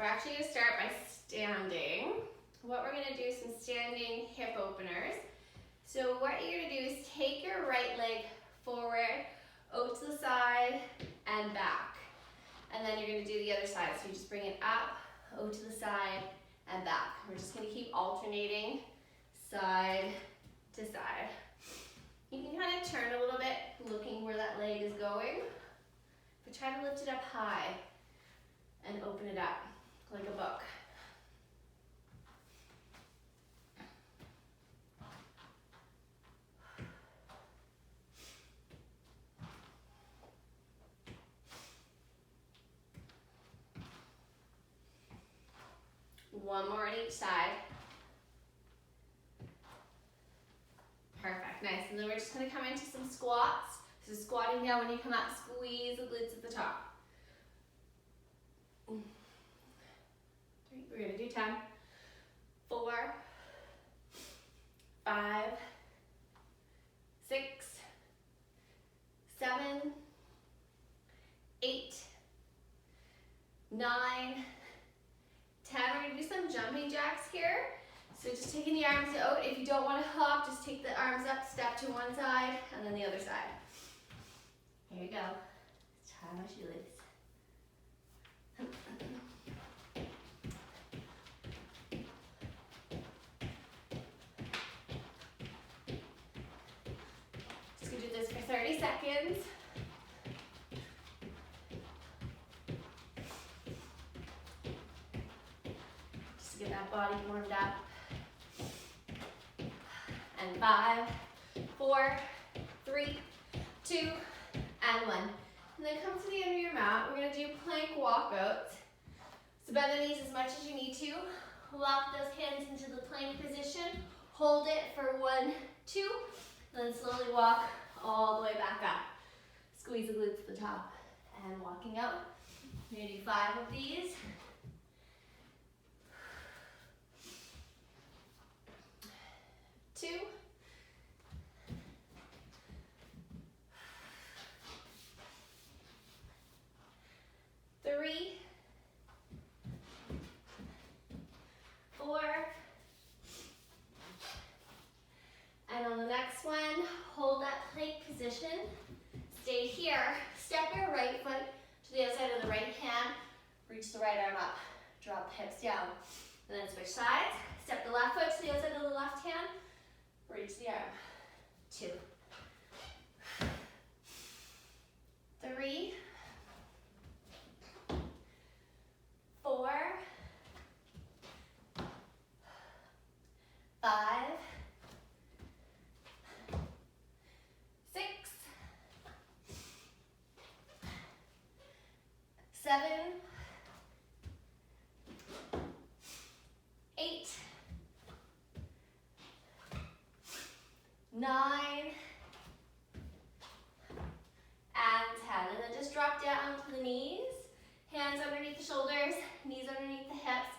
we're actually going to start by standing. What we're going to do is some standing hip openers. So what you're going to do is take your right leg forward, out to the side, and back. And then you're going to do the other side. So you just bring it up, out to the side, and back. We're just going to keep alternating side to side. You can kind of turn a little bit, looking where that leg is going. But try to lift it up high and open it up like a book. One more on each side. Perfect, nice. And then we're just gonna come into some squats. So squatting down, when you come up, squeeze the glutes at the top. 3, we're gonna do 10, 4, 5, 6, 7, 8, 9, 10. We're gonna do some jumping jacks here. So just taking the arms out. If you don't want to hop, just take the arms up, step to one side, and then the other side. Here you go. Tie my shoelace. Just gonna do this for 30 seconds. Just get that body warmed up. And 5, 4, 3, 2, and 1. And then come to the end of your mat. We're going to do plank walkouts. So bend the knees as much as you need to. Lock those hands into the plank position. Hold it for 1, 2. Then slowly walk all the way back up. Squeeze the glutes to the top. And walking out. We're going to do 5 of these. 2, 3, 4, and on the next one, hold that plank position. Stay here. Step your right foot to the outside of the right hand. Reach the right arm up. Drop the hips down. And then switch sides. Step the left foot to the outside of the left hand. Reach the arm. 2, 3, 4, 5, 6, 7, 8, 9, and 10. And then just drop down to the knees. Hands underneath the shoulders, knees underneath the hips.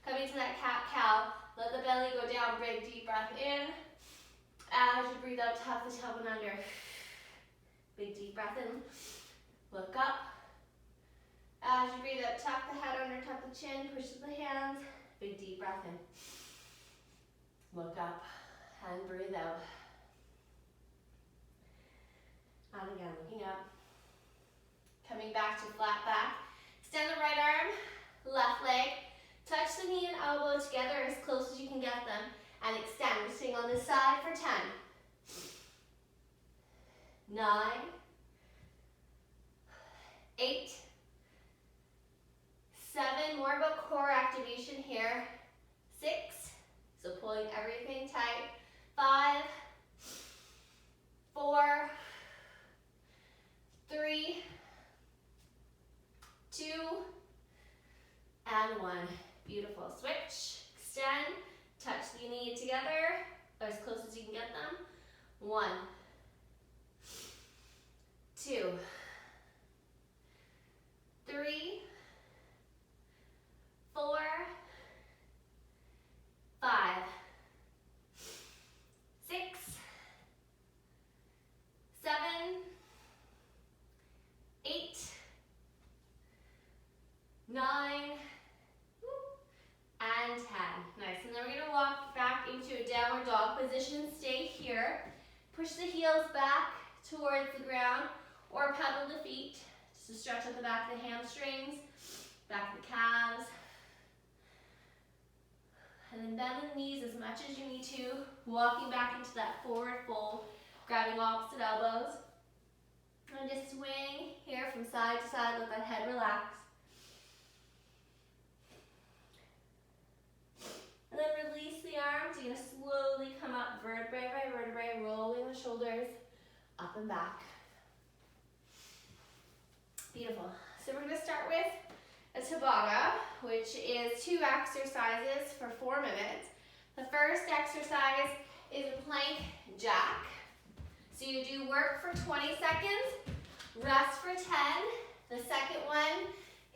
Coming to that cat-cow. Let the belly go down. Big deep breath in. As you breathe out, tuck the tailbone under. Big deep breath in. Look up. As you breathe out, tuck the head under, tuck the chin, push the hands. Big deep breath in. Look up and breathe out. And again, looking up. Coming back to flat back. Extend the right arm, left leg. Touch the knee and elbow together as close as you can get them. And extend. We're staying on this side for 10. 9, 8, 7. More of a core activation here. 6. So pulling everything tight. 5, 4, 3, 2, and 1. Beautiful. Switch, extend, touch the knee together, as close as you can get them. 1, 2, 3, 4, 5, 6, 7, 8, 9, and 10. Nice. And then we're going to walk back into a downward dog position. Stay here. Push the heels back towards the ground or pedal the feet just to stretch out the back of the hamstrings, back of the calves. And then bend the knees as much as you need to, walking back into that forward fold, grabbing opposite elbows. And just swing here from side to side, let that head relax. And then release the arms. You're going to slowly come up vertebrae by vertebrae, rolling the shoulders up and back. Beautiful. So we're going to start with a Tabata, which is 2 exercises for 4 minutes. The first exercise is a plank jack. So you do work for 20 seconds, rest for 10. The second one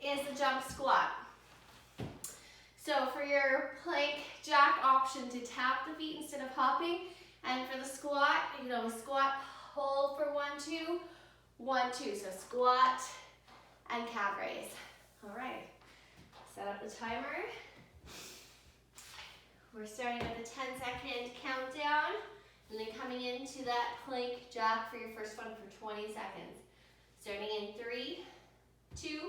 is the jump squat. So for your plank jack option, to tap the feet instead of hopping, and for the squat, you can always squat, hold for 1, 2, 1, 2. So squat and calf raise. All right, set up the timer. We're starting with a 10-second countdown, and then coming into that plank jack for your first one for 20 seconds. Starting in 3, 2,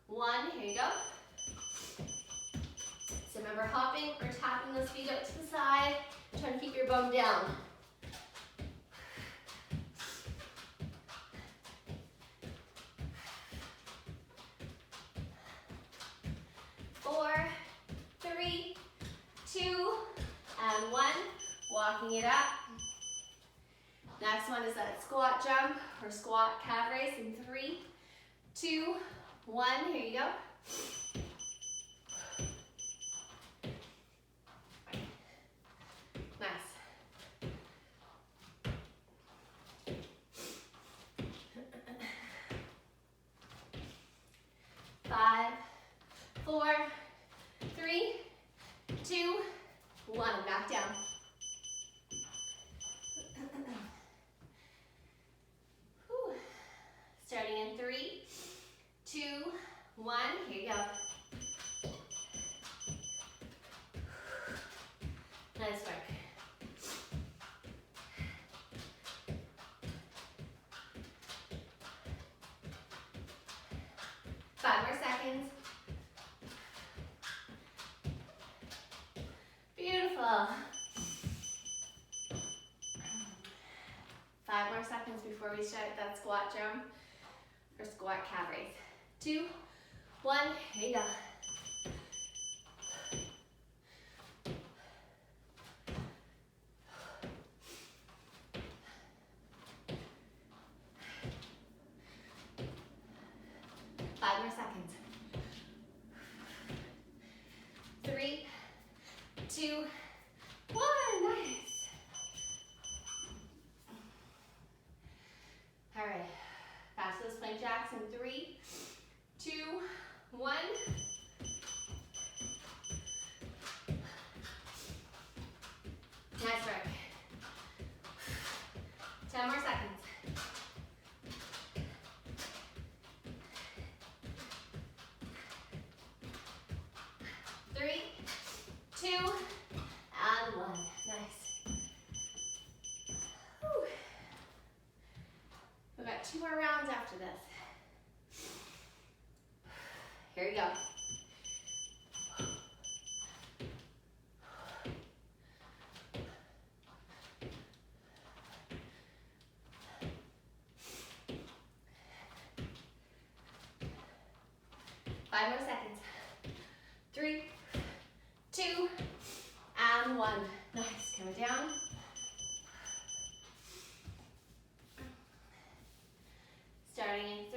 1, here you go. So remember, hopping or tapping those feet out to the side, trying to keep your bum down. 4, 3, 2, and 1. Walking it up. Next one is that squat jump or squat calf raise in 3, 2, 1. Here you go. Nice. 5, 4, 3, 2, 1. Back down. Starting in 3, 2, 1. Here you go. Nice work. Five more seconds. Beautiful. 5 more seconds before we start that squat jump or squat calf raise. 2, 1, here you go. Five more seconds. 3, 2, 1. Nice. All right. Back to those plank jacks in 3, 2, 1. Nice work. 10 more seconds. 3, 2, and 1. Nice. Whew. We've got 2 more rounds after this. Here we go. Five more seconds. 3, 2, and 1. Nice. Coming down. Starting in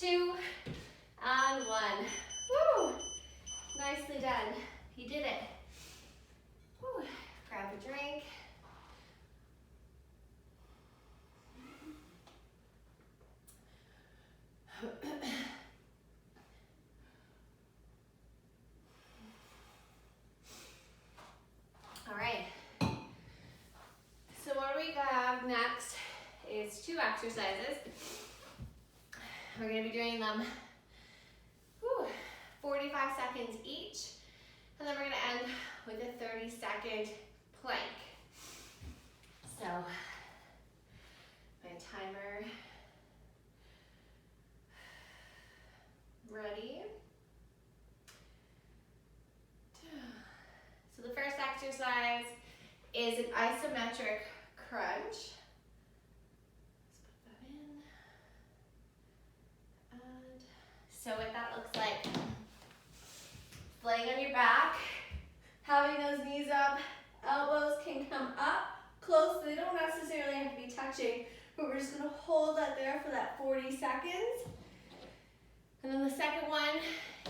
2, and 1. Woo! Nicely done. You did it. Woo. Grab a drink. All right. So what we have next is 2 exercises. We're going to be doing them 45 seconds each, and then we're going to end with a 30-second plank. So my timer ready. So the first exercise is an isometric crunch. Let's put that in. And so what that looks like, laying on your back, having those knees up, elbows can come up close. They don't necessarily have to be touching, but we're just going to hold that there for that 40 seconds. And then the second one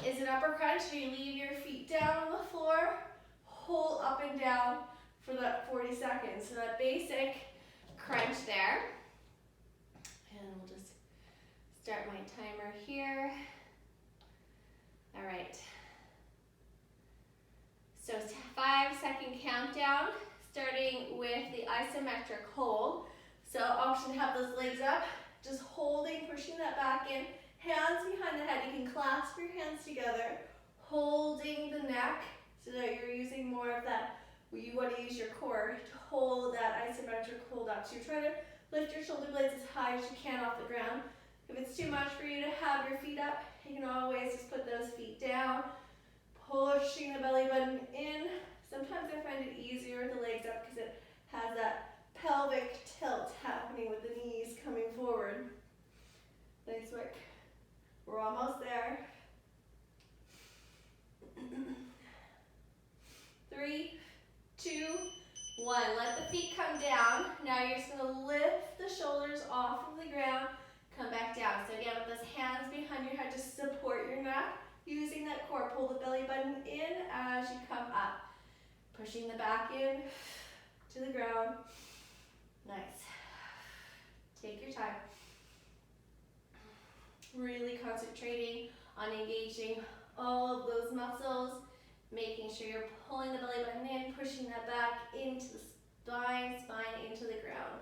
is an upper crunch. So you leave your feet down on the floor, hold up and down for that 40 seconds. So that basic crunch there. And we'll just start my timer here. All right. So 5-second countdown, starting with the isometric hold. So option to have those legs up, just holding, pushing that back in. Hands behind the head, you can clasp your hands together, holding the neck so that you're using more of that, you want to use your core to hold that isometric hold up. So you're trying to lift your shoulder blades as high as you can off the ground. If it's too much for you to have your feet up, you can always just put those feet down, pushing the belly button in. Sometimes I find it easier with the legs up because it has that pelvic tilt happening with the knees coming forward. Nice work. We're almost there. 3, 2, 1. Let the feet come down. Now you're just going to lift the shoulders off of the ground, come back down. So again, with those hands behind your head, just support your neck. Using that core, pull the belly button in as you come up. Pushing the back in to the ground. Nice. Take your time. Really concentrating on engaging all of those muscles, making sure you're pulling the belly button in, pushing that back into the spine into the ground.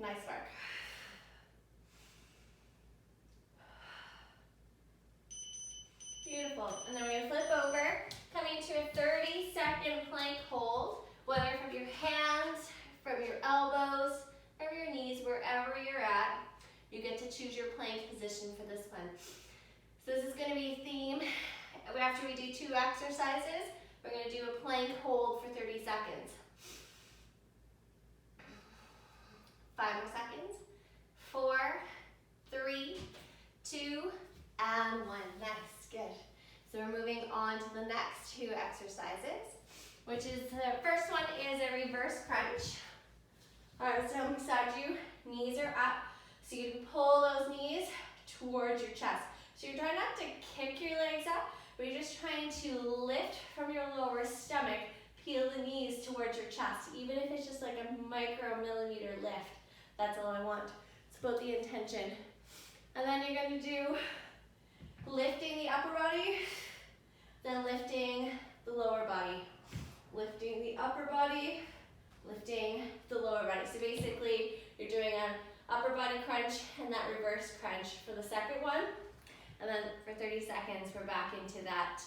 Nice work. Beautiful. And then we're going to flip over, coming to a 30-second plank hold, whether from your hands, from your elbows, or your knees, wherever you're at. You get to choose your plank position for this one. So this is going to be a theme. After we do 2 exercises, we're going to do a plank hold for 30 seconds. 5 more seconds. 4, 3, 2, and 1. Nice, good. So we're moving on to the next 2 exercises, which is the first one is a reverse crunch. All right, so beside you, knees are up. So you can pull those knees towards your chest. So you're trying not to kick your legs up, but you're just trying to lift from your lower stomach, peel the knees towards your chest, even if it's just like a micromillimeter lift. That's all I want. It's about the intention. And then you're going to do lifting the upper body, then lifting the lower body. Lifting the upper body, lifting the lower body. So basically, you're doing an upper body crunch and that reverse crunch for the second one. And then for 30 seconds, we're back into that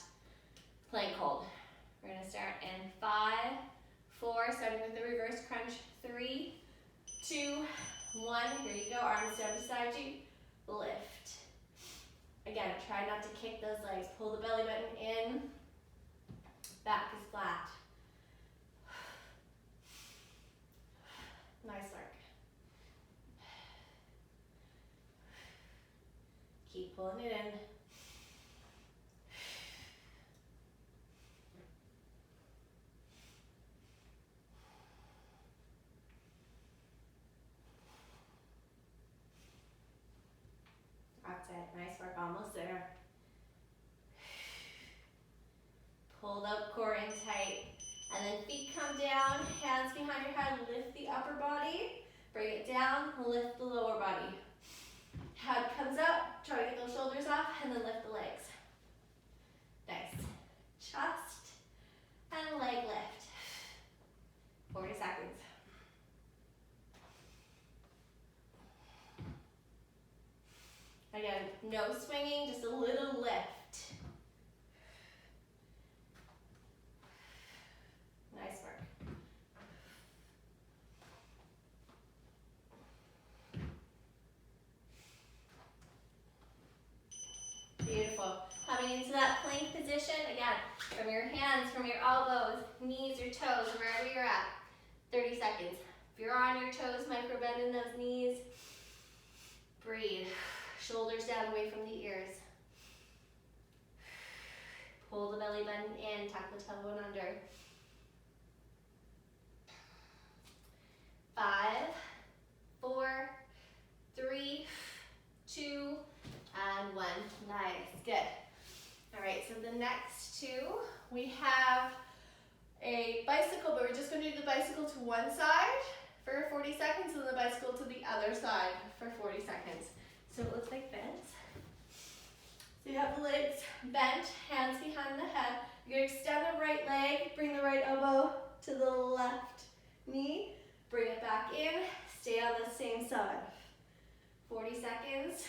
plank hold. We're going to start in 5, 4, starting with the reverse crunch. 3, 2, 1. Here you go. Arms down beside you. Lift. Again, try not to kick those legs. Pull the belly button in. Back is flat. Nice work. Keep pulling it in. That's it. Nice work. Almost there. Pull the core in tight. And then feet come down, hands behind your head, lift the upper body, bring it down, lift the lower body. Head comes up, try to get those shoulders off, and then lift the legs. Nice. Chest and leg lift. 40 seconds. Again, no swinging, just a little lift. Nice work. Beautiful. Coming into that plank position, again, from your hands, from your elbows, knees, your toes, wherever you're at. 30 seconds. If you're on your toes, micro bend in those knees. Breathe. Shoulders down away from the ears. Pull the belly button in, tuck the tailbone under. 5, 4, 3, 2, and 1. Nice, good. All right, so the next two, we have a bicycle, but we're just going to do the bicycle to one side for 40 seconds and the bicycle to the other side for 40 seconds. So it looks like this. So you have the legs bent, hands behind the head. You're going to extend the right leg, bring the right elbow to the left knee, bring it back in, stay on the same side. 40 seconds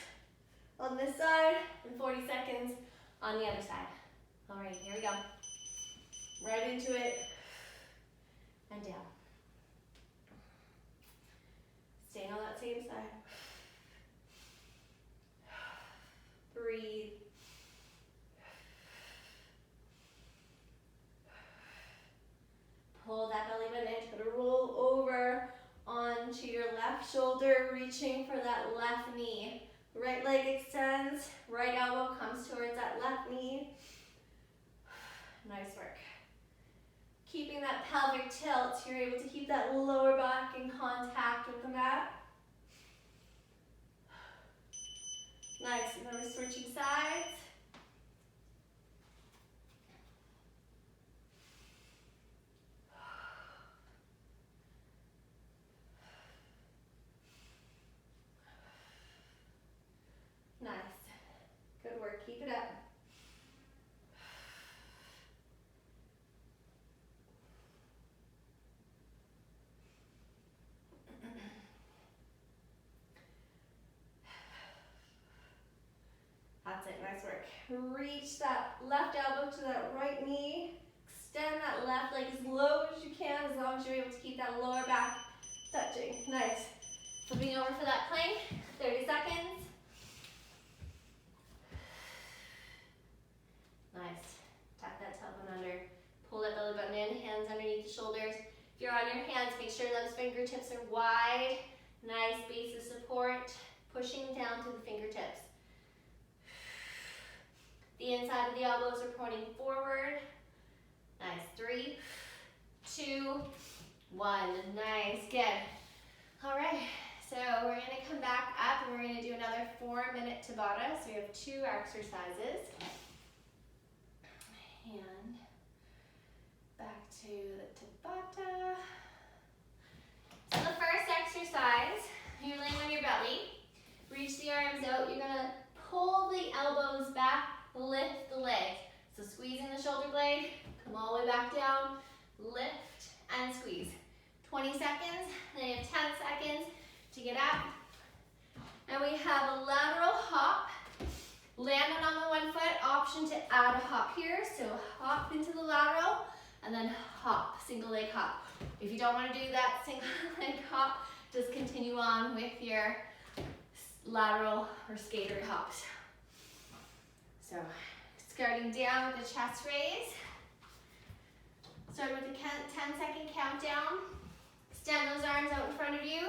on this side and 40 seconds on the other side. All right, here we go. Right into it and down. Staying on that same side. Breathe. Pull that belly button in. Try to roll over onto your left shoulder, reaching for that left knee. Right leg extends, right elbow comes towards that left knee. Nice work. Keeping that pelvic tilt, you're able to keep that lower back in contact with the mat. Nice, and then we're switching sides. Nice. Good work, keep it up. That's it, nice work. Reach that left elbow to that right knee. Extend that left leg as low as you can, as long as you're able to keep that lower back touching. Nice. Flipping over for that plank, 30 seconds. Nice. Tuck that tailbone under. Pull that belly button in, hands underneath the shoulders. If you're on your hands, make sure those fingertips are wide. Nice base of support. Pushing down through the fingertips. The inside of the elbows are pointing forward. Nice. 3, 2, 1. Nice. Good. All right. So we're going to come back up and we're going to do another 4-minute Tabata. So we have 2 exercises. And back to the Tabata. So the first exercise, you're laying on your belly. Reach the arms out. You're going to pull the elbows back, lift the legs. So squeezing the shoulder blade, come all the way back down, lift and squeeze. 20 seconds, then you have 10 seconds to get up. And we have a lateral hop. Landed on the one foot, option to add a hop here. So hop into the lateral and then hop, single leg hop. If you don't want to do that single leg hop, just continue on with your lateral or skater hops. So starting down with the chest raise. Start with a 10-second countdown. Extend those arms out in front of you.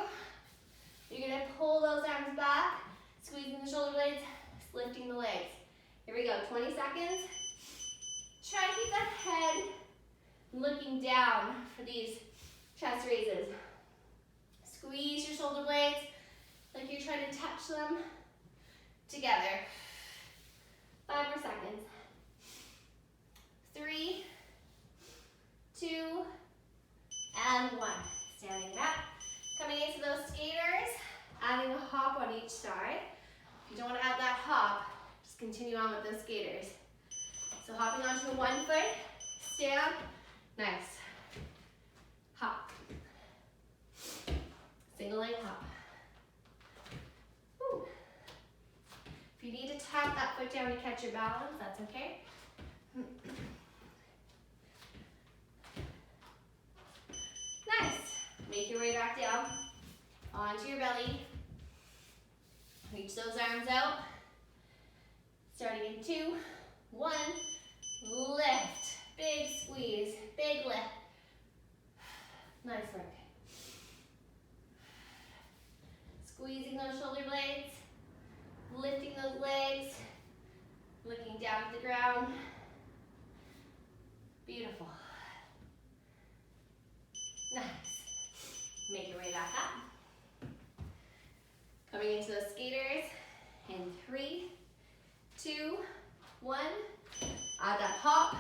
You're going to pull those arms back, squeezing the shoulder blades, lifting the legs. Here we go, 20 seconds. Try to keep that head looking down for these chest raises. Squeeze your shoulder blades like you're trying to touch them together. each side. If you don't want to add that hop, just continue on with those skaters. So hopping onto the 1 foot, stand, nice. Hop. Single leg hop. Woo. If you need to tap that foot down to catch your balance, that's okay. Nice. Make your way back down onto your belly. Reach those arms out. Starting in 2, 1, lift. Big squeeze, big lift. Nice work. Squeezing those shoulder blades, lifting those legs, looking down at the ground. Beautiful. Nice. Make your way back up. Coming into those skaters in 3, 2, 1. Add that hop.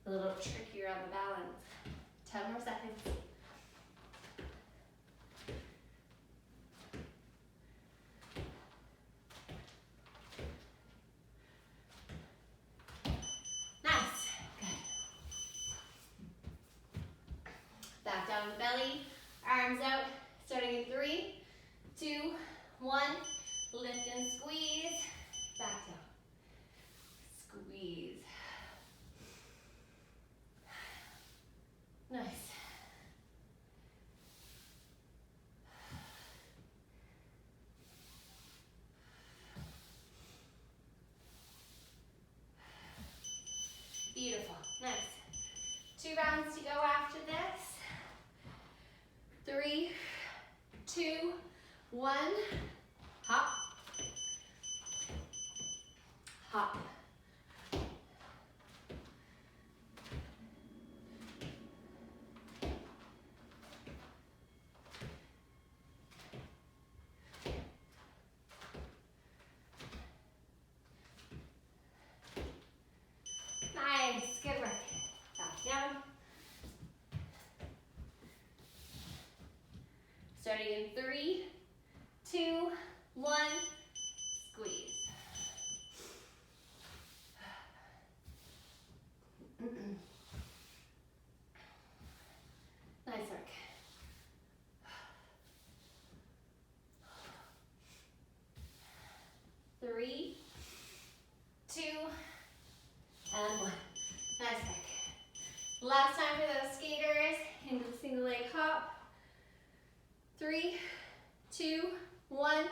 A little trickier on the balance. 10 more seconds. Nice. Good. Back down the belly. Arms out. Starting in 3, 2, 1. Lift and squeeze. Back down. Squeeze. Nice. Beautiful. Nice. 2 rounds to go after this. 3, 2, 1. Hop. Hop. Nice. Good work. Back down. Starting in 3, 2, 1. Squeeze. Nice work. Three, 2, and 1. Nice work. Last time for those skaters, into the single leg hop. 3, 2, 1.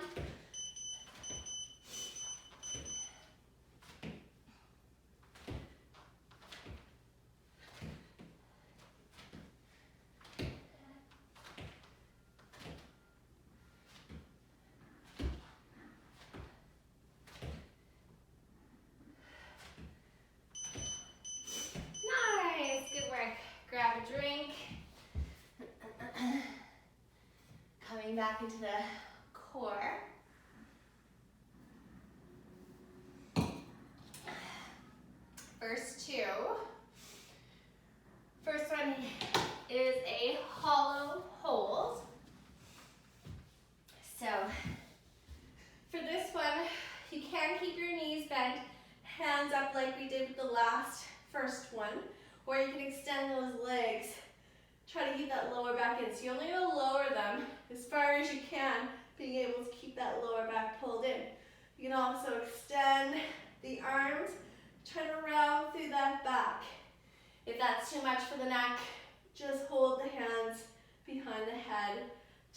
Nice, good work. Grab a drink. Coming back into the core. First 2. First one is a hollow hold. So for this one, you can keep your knees bent, hands up like we did with the first one, or you can extend those legs. Try to keep that lower back in. So you only want to lower them as far as you can, being able to keep that lower back pulled in. You can also extend the arms, try to round through that back. If that's too much for the neck, just hold the hands behind the head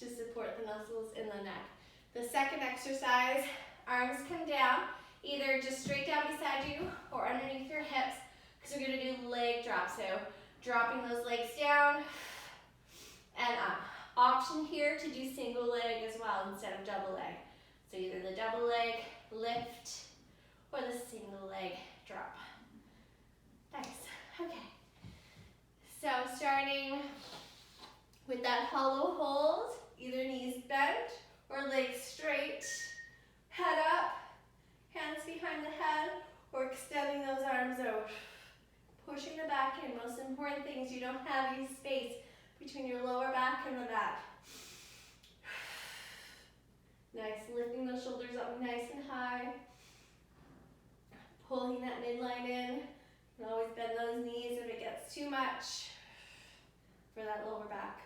to support the muscles in the neck. The second exercise, arms come down, either just straight down beside you or underneath your hips, because we're going to do leg drops. So dropping those legs down and up. Option here to do single leg as well instead of double leg. So either the double leg lift or the single leg drop. Nice. Okay. So starting with that hollow hold, either knees bent or legs straight, head up, hands behind the head, or extending those arms out. Pushing the back in. Most important thing is you don't have any space between your lower back and the back. Nice, lifting those shoulders up nice and high. Pulling that midline in. You can always bend those knees if it gets too much for that lower back.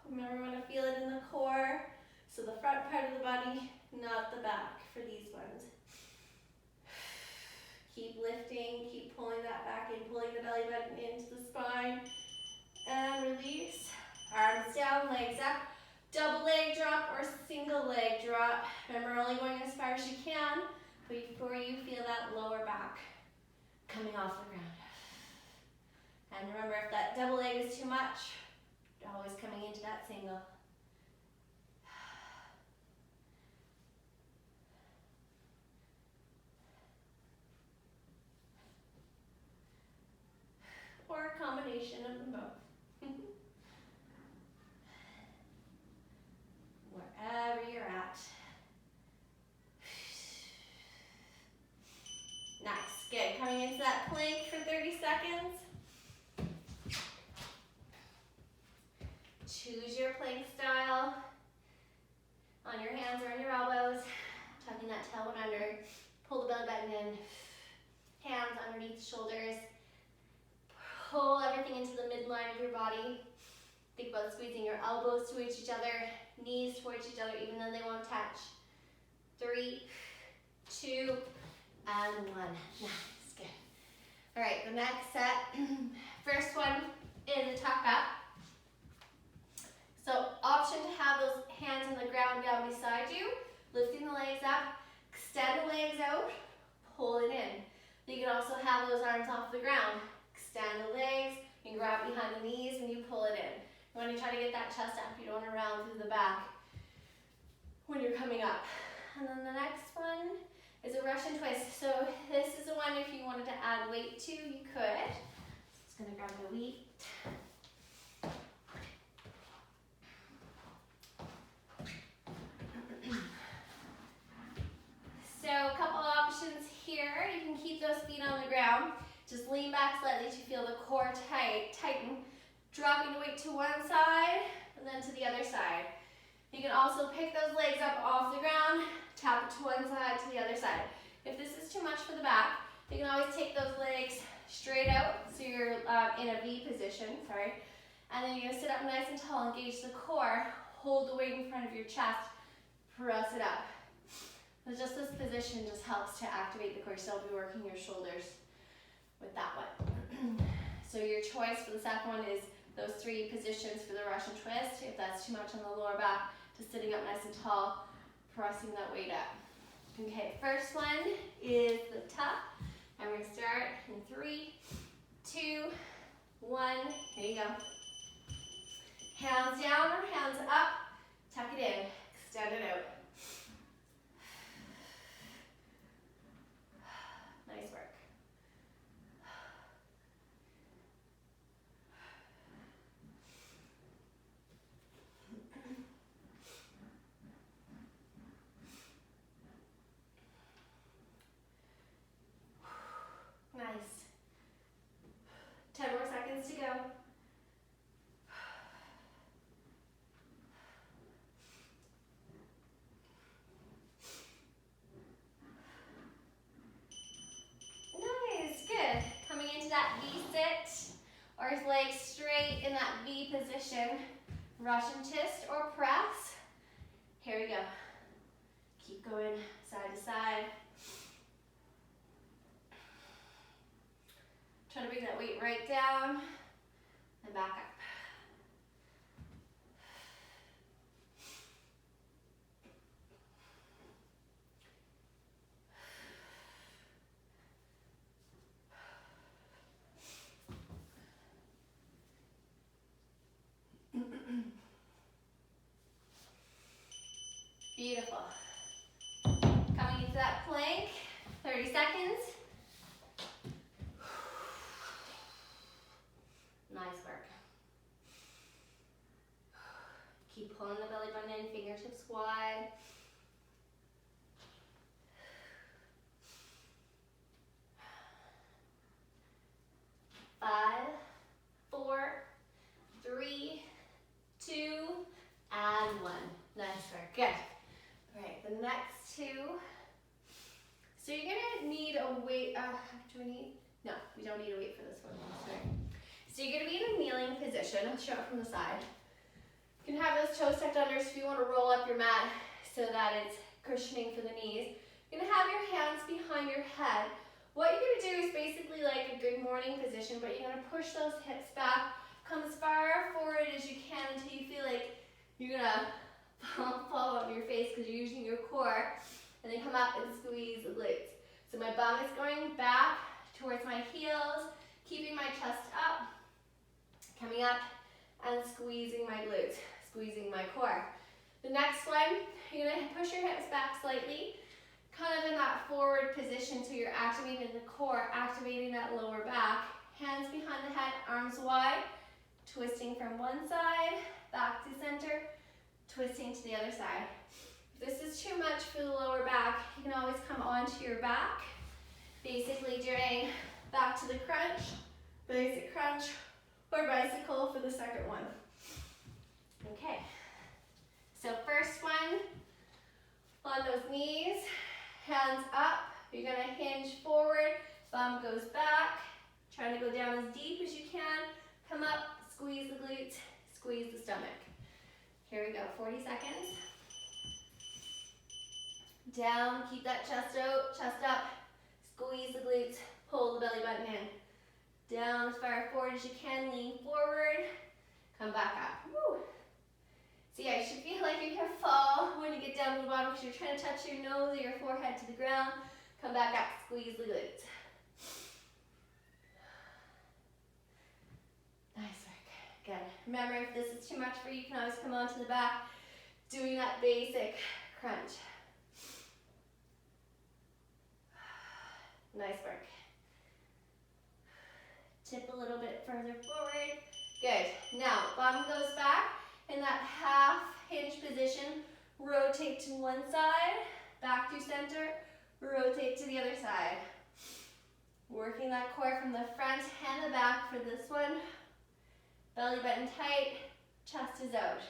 Remember, we want to feel it in the core. So the front part of the body, not the back for these ones. Keep lifting, keep pulling that back in, pulling the belly button into the spine. And release. Arms down, legs up. Double leg drop or single leg drop. Remember, only going as far as you can before you feel that lower back coming off the ground. And remember, if that double leg is too much, always coming into that single. Or a combination of them both. Wherever you're at. Nice, good. Coming into that plank for 30 seconds. Choose your plank style. On your hands or on your elbows. Tucking that tailbone under. Pull the belly button in. Hands underneath the shoulders. Pull everything into the midline of your body. Think about squeezing your elbows towards each other, knees towards each other, even though they won't touch. 3, 2, and 1. Nice, good. All right, the next set. First one is a tuck up. So option to have those hands on the ground down beside you, lifting the legs up, extend the legs out, pull it in. You can also have those arms off the ground. Extend the legs, you can grab behind the knees and you pull it in. You want to try to get that chest up, you don't want to round through the back when you're coming up. And then the next one is a Russian twist. So this is the one if you wanted to add weight to, you could. Just going to grab the weight. So a couple options here. You can keep those feet on the ground. Just lean back slightly to feel the core tighten. Dropping the weight to one side and then to the other side. You can also pick those legs up off the ground, tap it to one side, to the other side. If this is too much for the back, you can always take those legs straight out, so you're in a V position, and then you're going to sit up nice and tall, engage the core, hold the weight in front of your chest, press it up. So just this position just helps to activate the core, so you'll be working your shoulders with that one. So your choice for the second one is those 3 positions for the Russian twist. If that's too much on the lower back, just sitting up nice and tall, pressing that weight up. Okay, first one is the tuck. And we're going to start in 3, 2, 1. Here you go. Hands down or hands up. Tuck it in. Extend it out. Nice work. Nice. 10 more seconds to go. Nice, good. Coming into that V sit, or legs straight in that V position. Russian twist or press. Here we go. Keep going side to side. Try to bring that weight right down and back up. Beautiful. Coming into that plank, 30 seconds. Nice work. Keep pulling the belly button in, fingertips wide. 5, 4, a weight, do we need? No, we don't need a weight for this one, sorry. So you're gonna be in a kneeling position. I'll show it from the side. You can have those toes tucked under if you want to roll up your mat so that it's cushioning for the knees. You're gonna have your hands behind your head. What you're gonna do is basically like a good morning position, but you're gonna push those hips back, come as far forward as you can until you feel like you're gonna fall on your face because you're using your core, and then come up and squeeze the glutes. So my bum is going back towards my heels, keeping my chest up, coming up and squeezing my glutes, squeezing my core. The next one, you're gonna push your hips back slightly, kind of in that forward position so you're activating the core, activating that lower back. Hands behind the head, arms wide, twisting from one side, back to center, twisting to the other side. If this is too much for the lower back, you can always come onto your back, basically doing back to the crunch, basic crunch, or bicycle for the second one. Okay, so first one, on those knees, hands up, you're gonna hinge forward, bum goes back, trying to go down as deep as you can, come up, squeeze the glutes, squeeze the stomach. Here we go, 40 seconds. Down, keep that chest out, chest up, squeeze the glutes, pull the belly button in. Down as far forward as you can, lean forward, come back up. Woo. So yeah, you should feel like you're gonna fall when you get down to the bottom because you're trying to touch your nose or your forehead to the ground. Come back up, squeeze the glutes. Nice work, good. Remember, if this is too much for you, you can always come onto the back, doing that basic crunch. Nice work. Tip a little bit further forward. Good. Now, bottom goes back in that half hinge position. Rotate to one side, back to center, rotate to the other side. Working that core from the front and the back for this one. Belly button tight, chest is out.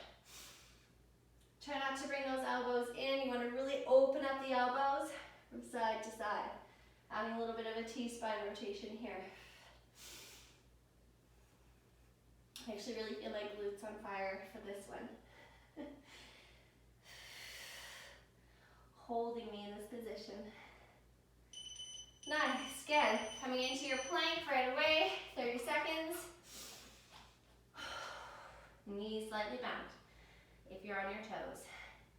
Try not to bring those elbows in. You want to really open up the elbows from side to side. Adding a little bit of a T-spine rotation here. I actually really feel like glutes on fire for this one. Holding me in this position. Nice, good. Coming into your plank right away, 30 seconds. Knees slightly bent if you're on your toes.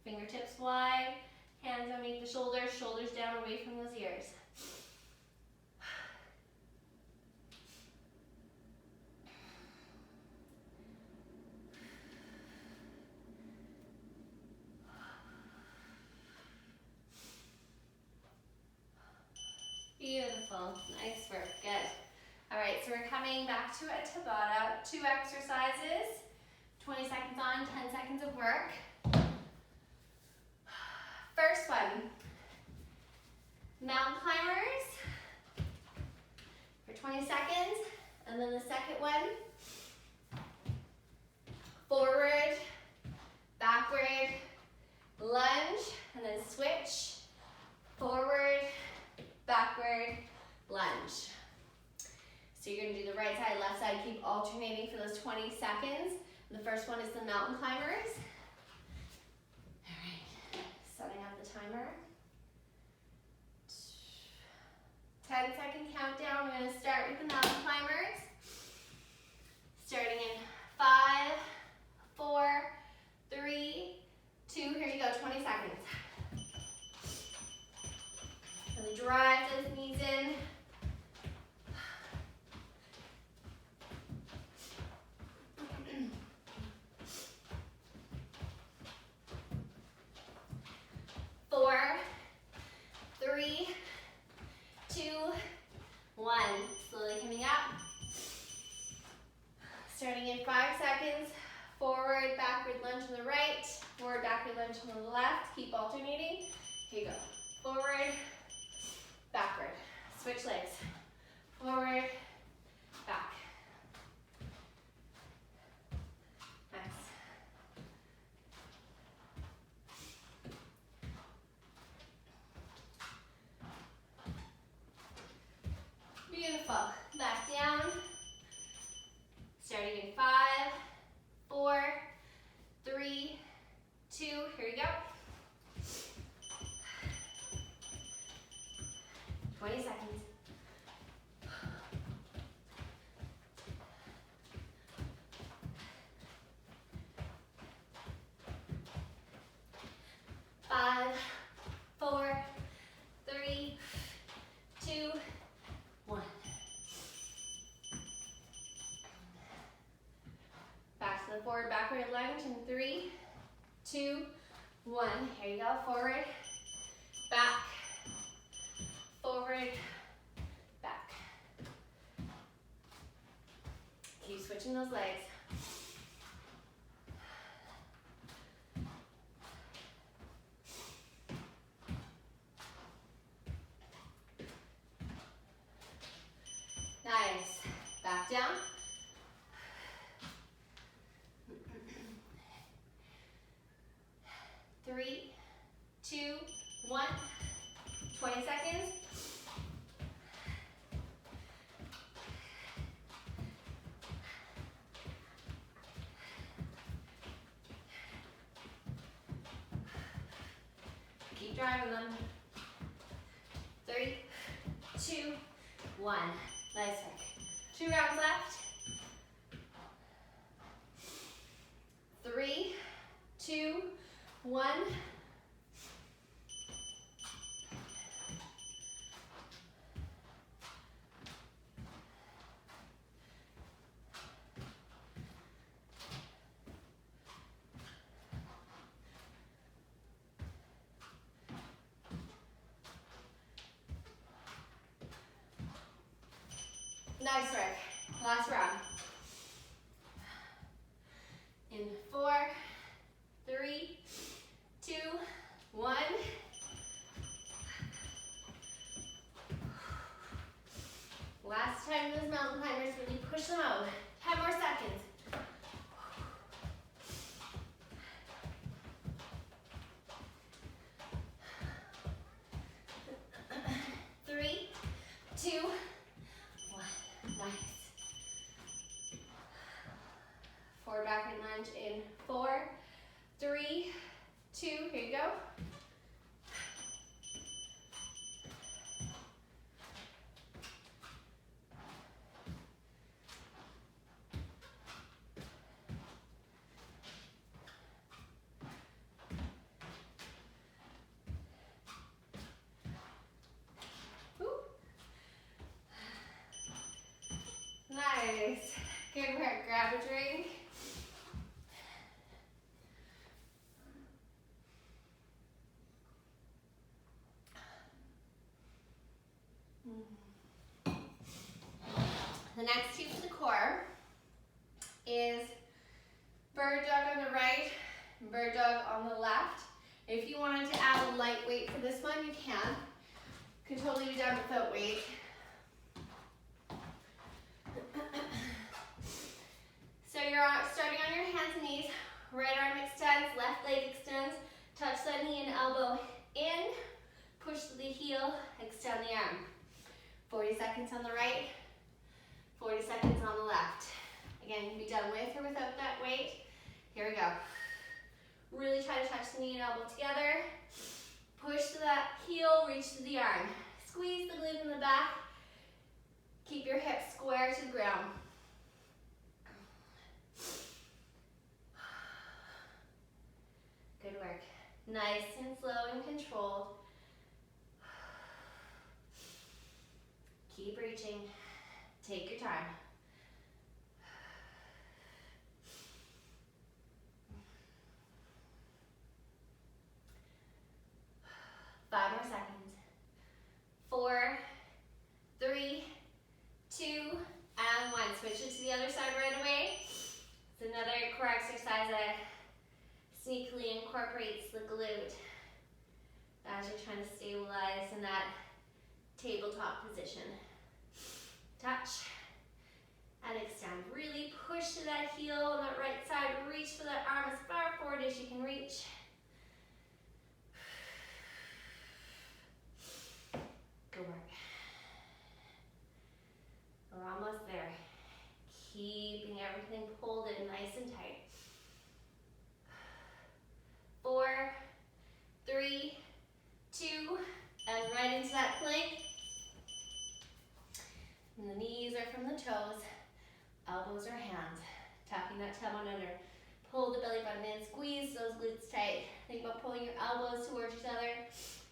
Fingertips wide, hands underneath the shoulders, shoulders down away from those ears. Beautiful, nice work, good. All right, so we're coming back to a Tabata, 2 exercises, 20 seconds on, 10 seconds of work. First one, mountain climbers for 20 seconds, and then the second one, forward, backward, lunge, and then switch, forward, backward, lunge. So you're gonna do the right side, left side, keep alternating for those 20 seconds. The first one is the mountain climbers. All right, setting up the timer. 10-second countdown, we're gonna start with the mountain climbers. Starting in 5, 4, 3, 2, here you go, 20 seconds. Really drive those knees in. Four, 3, 2, 1. Slowly coming up. Starting in 5 seconds. Forward, backward lunge on the right. Forward, backward lunge on the left. Keep alternating. Here you go. Forward, backward. Switch legs. Forward, back. Nice. the forward backward lunge in 3, 2, 1. Here you go, forward, back, forward, back. Keep switching those legs. Nice. Back down. Three, 2, 1. 20 seconds. Keep driving them. 3, 2, 1. Nice work. 2 rounds left. 3, 2, 1. Nice work. Last round. In 4, 3, 2, 1. Last time those mountain climbers really push them out. 10 more seconds. 3, 2, 1. Nice. Forward backward lunge in 4, 3, 2. Here you go. Nice. Good work. Grab a drink. The next two for the core is bird dog on the right, bird dog on the left. If you wanted to add a light weight for this one, you can. Could totally be done without weight. So you're starting on your hands and knees, right arm extends, left leg extends, touch that knee and elbow in, push the heel, extend the arm. 40 seconds on the right, 40 seconds on the left. Again, you can be done with or without that weight. Here we go. Really try to touch the knee and elbow together. Push to that heel, reach to the arm. Squeeze the glute in the back. Keep your hips square to the ground. Good work. Nice and slow and controlled. Keep reaching. Take your time. Five more seconds. 4, 3, 2, and 1. Switch it to the other side right away. It's another core exercise that sneakily incorporates the glute as you're trying to stabilize in that tabletop position. Touch and extend. Really push to that heel on that right side. Reach for that arm as far forward as you can reach. Good work. We're almost there. Keeping everything pulled in nice and tight. 4, 3, 2, and right into that plank. And the knees are from the toes, elbows are hands. Tucking that tailbone under. Pull the belly button in, squeeze those glutes tight. Think about pulling your elbows towards each other,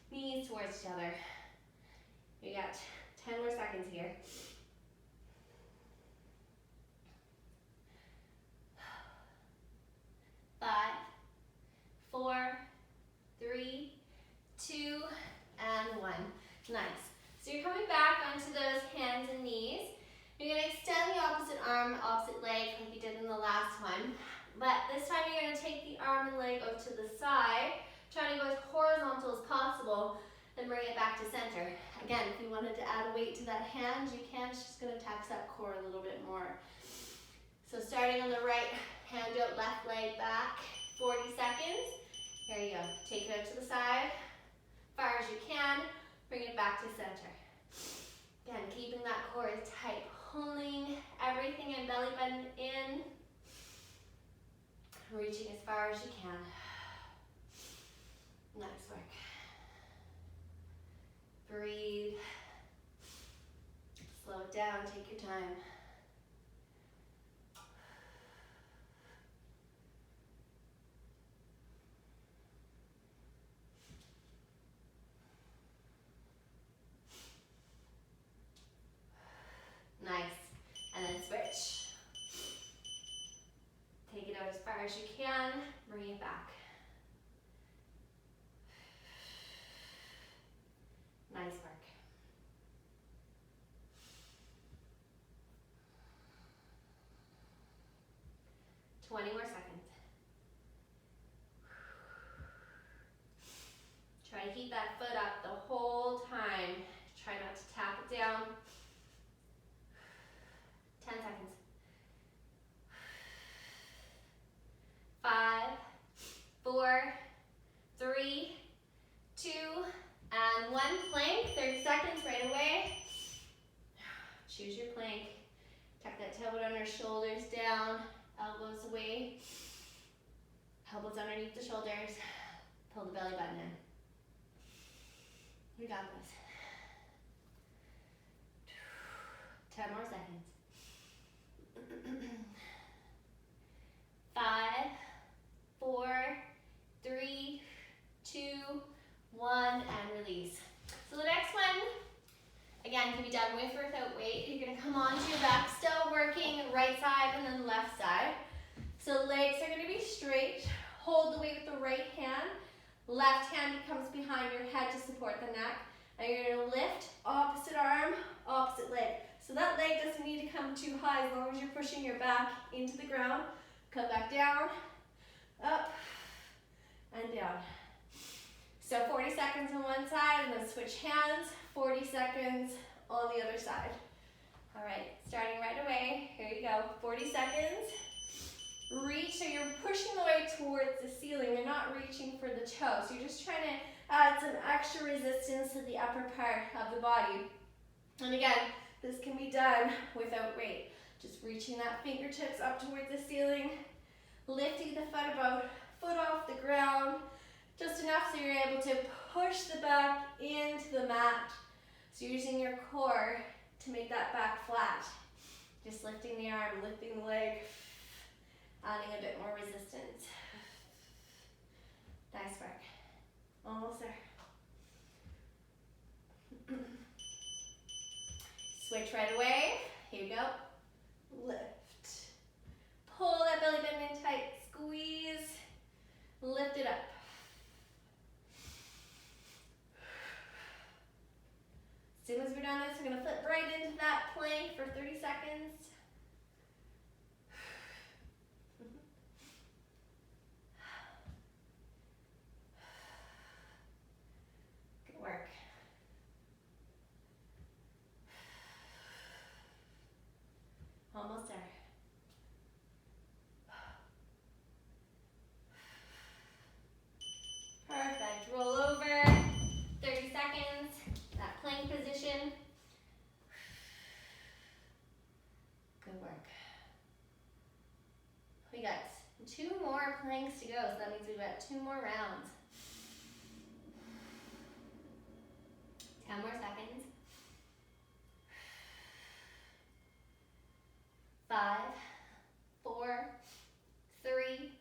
knees towards each other. We got 10 more seconds here. last one. But this time you're gonna take the arm and leg out to the side, trying to go as horizontal as possible, then bring it back to center. Again, if you wanted to add a weight to that hand, you can. It's just gonna tax that core a little bit more. So starting on the right, hand out, left leg back, 40 seconds. Here you go. Take it out to the side, far as you can, bring it back to center. Again, keeping that core tight, pulling everything in, belly button in, reaching as far as you can. Nice work. Breathe. Slow it down, take your time. Nice. And then switch. Take it out as far as you can, bring it back. Nice work. Twenty more seconds. Try to keep that foot up the whole time. Try not to tap it down. 10 seconds. 5, 4, 3, 2, and 1. Plank, 30 seconds right away. Choose your plank. Tuck that tailbone under, shoulders down, elbows away. Elbows underneath the shoulders. Pull the belly button in. We got this. 10 more seconds. 5, 4, 3, 2, 1, and release. So the next one, again, can be done with or without weight. You're gonna come onto your back, still working right side and then left side. So legs are gonna be straight. Hold the weight with the right hand. Left hand comes behind your head to support the neck. And you're gonna lift, opposite arm, opposite leg. So that leg doesn't need to come too high as long as you're pushing your back into the ground. Come back down, up, and down. So 40 seconds on one side and then switch hands, 40 seconds on the other side. All right, starting right away, here you go, 40 seconds. Reach, so you're pushing the weight towards the ceiling, you're not reaching for the toe, so you're just trying to add some extra resistance to the upper part of the body. And again, this can be done without weight. Just reaching that fingertips up towards the ceiling, lifting the foot off the ground, just enough so you're able to push the back into the mat. So you're using your core to make that back flat. Just lifting the arm, lifting the leg, adding a bit more resistance. Nice work. Almost there. Switch right away. Here you go. Lift. Pull that belly button in tight. Squeeze. Lift it up. As soon as we're done this, we're going to flip right into that plank for 30 seconds. Good work. Almost there. Perfect. Roll over. 30 seconds. That plank position. Good work. We got 2 more planks to go, so that means we've got 2 more rounds. 10 more seconds. 5, 4, 3,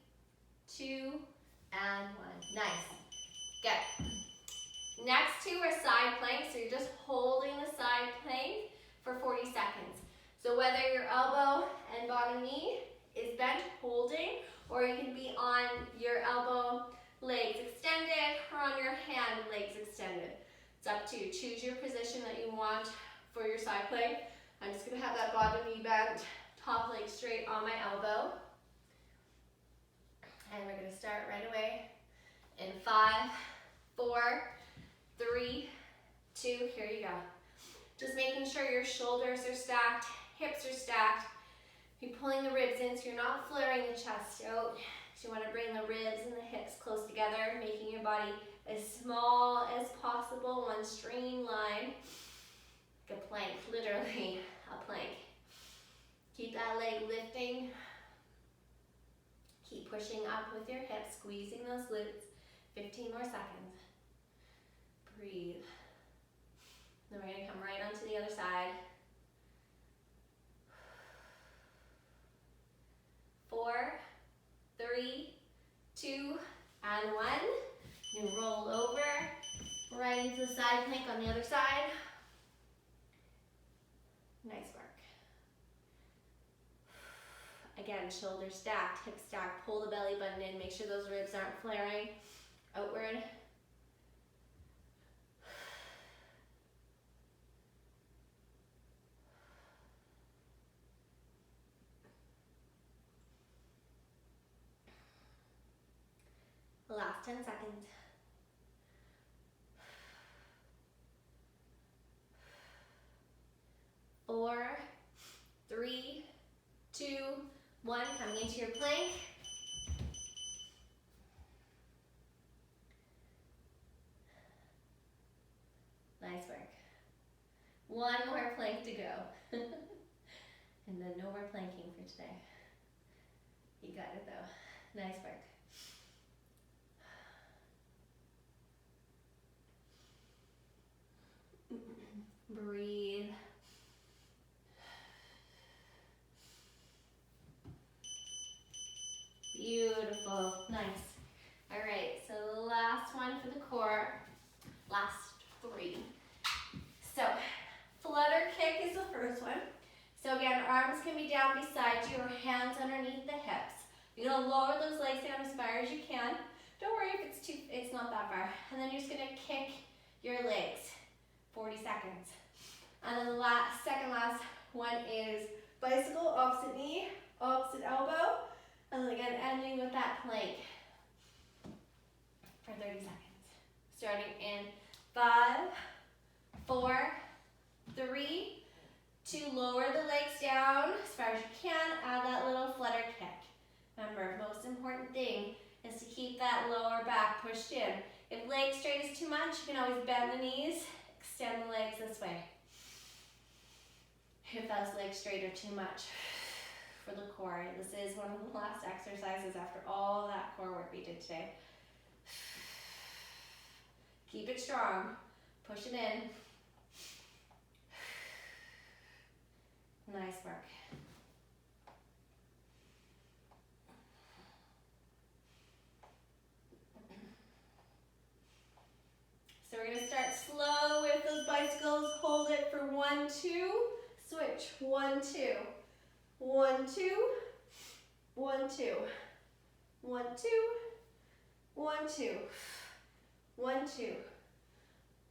2, and 1. Nice. Good. Next 2 are side planks, so you're just holding the side plank for 40 seconds. So whether your elbow and bottom knee is bent, holding, or you can be on your elbow, legs extended, or on your hand, legs extended. It's up to you. Choose your position that you want for your side plank. I'm just gonna have that bottom knee bent, top leg straight on my elbow. And we're gonna start right away in 5, 4, 3, 2, here you go. Just making sure your shoulders are stacked, hips are stacked. You're pulling the ribs in so you're not flaring the chest out. So you want to bring the ribs and the hips close together, making your body as small as possible, one streamline. Like a plank, literally a plank. Keep that leg lifting. Keep pushing up with your hips, squeezing those glutes. 15 more seconds. Breathe. Then we're going to come right onto the other side. 4, 3, 2, and 1. You roll over, right into the side plank on the other side. Nice work. Again, shoulders stacked, hips stacked. Pull the belly button in. Make sure those ribs aren't flaring outward. Last 10 seconds. 4, 3, 2, 1. Coming into your plank. Nice work. One more plank to go. And then no more planking for today. You got it though. Nice work. Breathe. Beautiful. Nice. All right, so the last one for the core. Last 3. So, flutter kick is the first one. So again, arms can be down beside you or hands underneath the hips. You're gonna lower those legs down as far as you can. Don't worry if it's not that far. And then you're just gonna kick your legs. 40 seconds. And then the second last one is bicycle, opposite knee, opposite elbow. And then again, ending with that plank for 30 seconds. Starting in 5, 4, 3, 2, lower the legs down as far as you can. Add that little flutter kick. Remember, most important thing is to keep that lower back pushed in. If leg straight is too much, you can always bend the knees, extend the legs this way. If those legs straight are too much for the core, this is one of the last exercises after all that core work we did today. Keep it strong. Push it in. Nice work. So we're going to start slow with those bicycles. Hold it for 1, 2. Switch. 1, 2. 1, 2. 1, 2. 1, 2. 1, 2. 1, 2.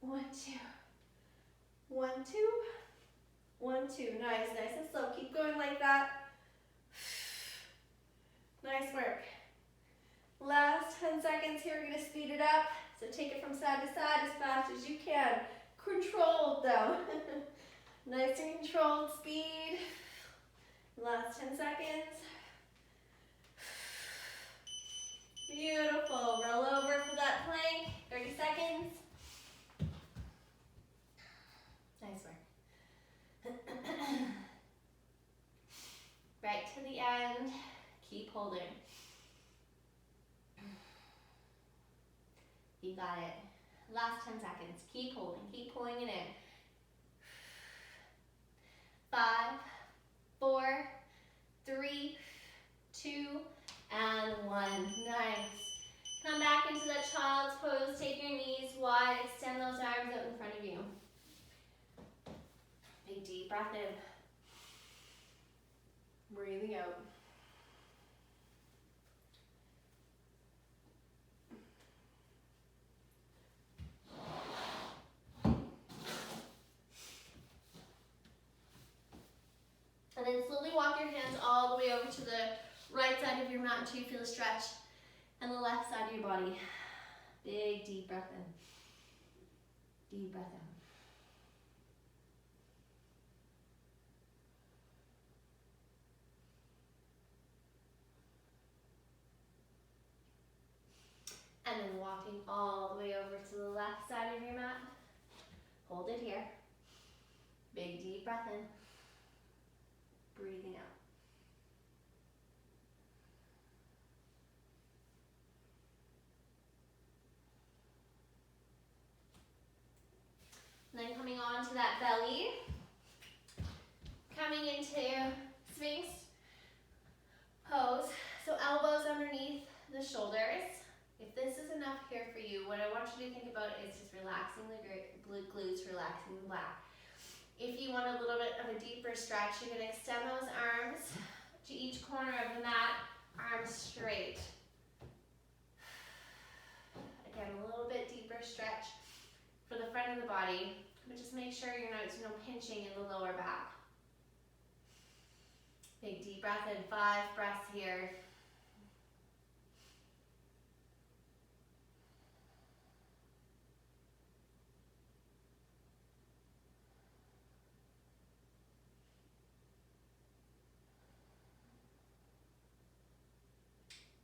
1, 2. 1, 2. 1, 2. Nice, nice and slow. Keep going like that. Nice work. Last 10 seconds here. We're going to speed it up. So take it from side to side as fast as you can. Controlled though. Nice and controlled speed. Last 10 seconds. Beautiful. Roll over for that plank. 30 seconds. Nice work. Right to the end. Keep holding. You got it. Last 10 seconds. Keep holding. Keep pulling it in. 5, 4, 3, 2, and 1. Nice. Come back into that child's pose. Take your knees wide. Extend those arms out in front of you. Big deep breath in. Breathing out. And then slowly walk your hands all the way over to the right side of your mat until you feel a stretch And the left side of your body. Big deep breath in. Deep breath out. And then walking all the way over to the left side of your mat. Hold it here. Big deep breath in. Breathing out. And then coming on to that belly. Coming into Sphinx pose. So elbows underneath the shoulders. If this is enough here for you, what I want you to think about is just relaxing the glutes, relaxing the back. If you want a little bit of a deeper stretch, you're going to extend those arms to each corner of the mat, arms straight. Again, a little bit deeper stretch for the front of the body, but just make sure you're not pinching in the lower back. Big deep breath in, 5 breaths here.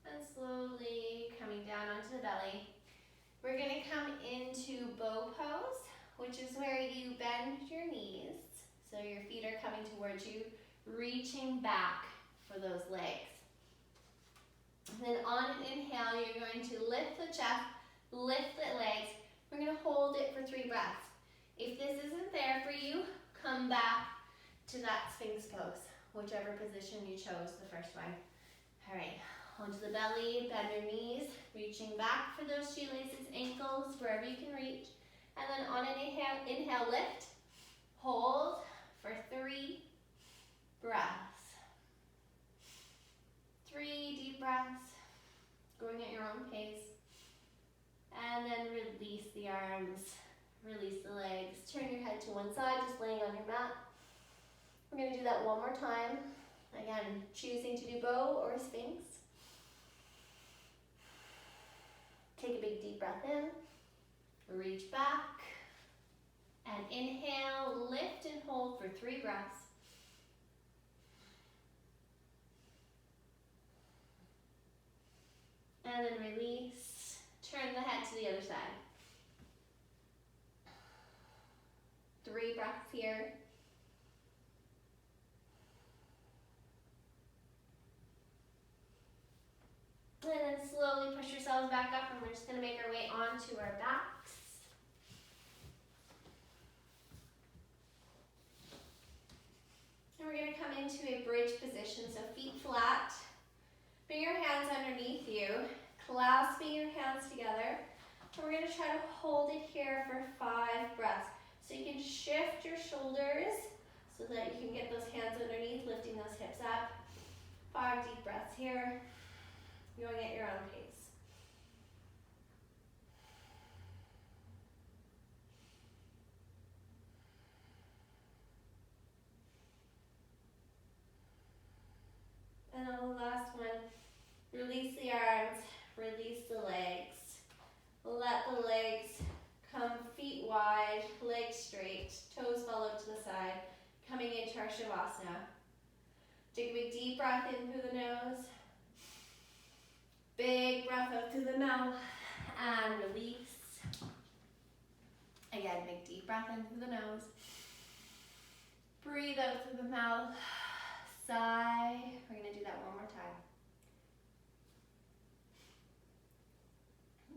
And slowly coming down onto the belly. We're going to come into bow pose, which is where you bend your knees. So your feet are coming towards you, reaching back for those legs. And then on an inhale, you're going to lift the chest, lift the legs. We're going to hold it for 3 breaths. If this isn't there for you, come back to that Sphinx pose, whichever position you chose the first one. All right. Onto the belly, bend your knees, reaching back for those shoelaces, ankles, wherever you can reach. And then on an inhale, lift, hold for 3 breaths. 3 deep breaths, going at your own pace. And then release the arms, release the legs. Turn your head to one side, just laying on your mat. We're going to do that one more time. Again, choosing to do bow or Sphinx. Take a big deep breath in, reach back, and inhale, lift and hold for 3 breaths. And then release, turn the head to the other side. 3 breaths here. And then slowly push yourselves back up, and we're just going to make our way onto our backs. And we're going to come into a bridge position, so feet flat. Bring your hands underneath you, clasping your hands together. And we're going to try to hold it here for 5 breaths. So you can shift your shoulders so that you can get those hands underneath, lifting those hips up. 5 deep breaths here. Going at your own pace. And on the last one, release the arms, release the legs. Let the legs come feet wide, legs straight, toes fall out to the side, coming into our Shavasana. Take a big deep breath in through the nose. Big breath out through the mouth and release. Again, big deep breath in through the nose. Breathe out through the mouth. Sigh. We're going to do that one more time.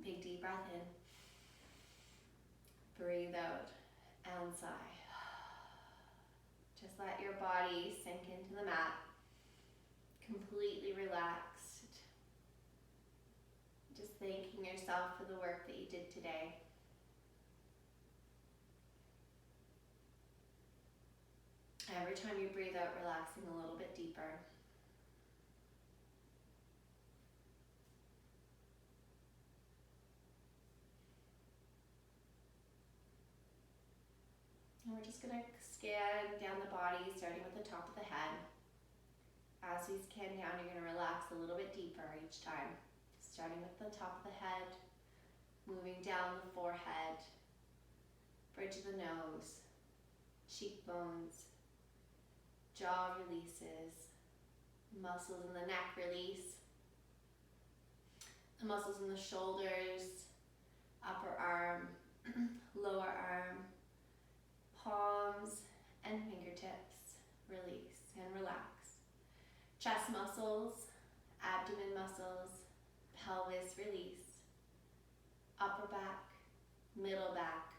Big deep breath in. Breathe out and sigh. Just let your body sink into the mat. Completely relaxed. Just thanking yourself for the work that you did today. Every time you breathe out, relaxing a little bit deeper. And we're just going to scan down the body, starting with the top of the head. As we scan down, you're going to relax a little bit deeper each time. starting with the top of the head, moving down the forehead, bridge of the nose, cheekbones, jaw releases, muscles in the neck release, the muscles in the shoulders, upper arm, lower arm, palms and fingertips release and relax. Chest muscles, abdomen muscles, pelvis release, upper back, middle back,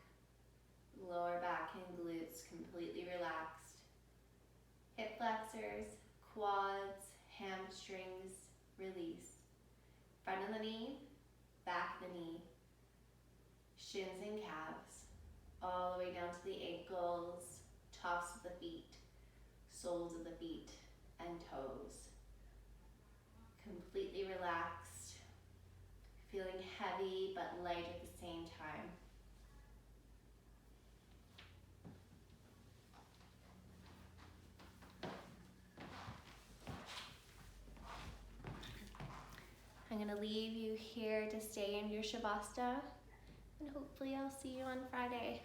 lower back and glutes completely relaxed. Hip flexors, quads, hamstrings release. Front of the knee, back of the knee, shins and calves, all the way down to the ankles, tops of the feet, soles of the feet, and toes. Completely relaxed, feeling heavy but light at the same time. I'm going to leave you here to stay in your Shavasana, and hopefully I'll see you on Friday.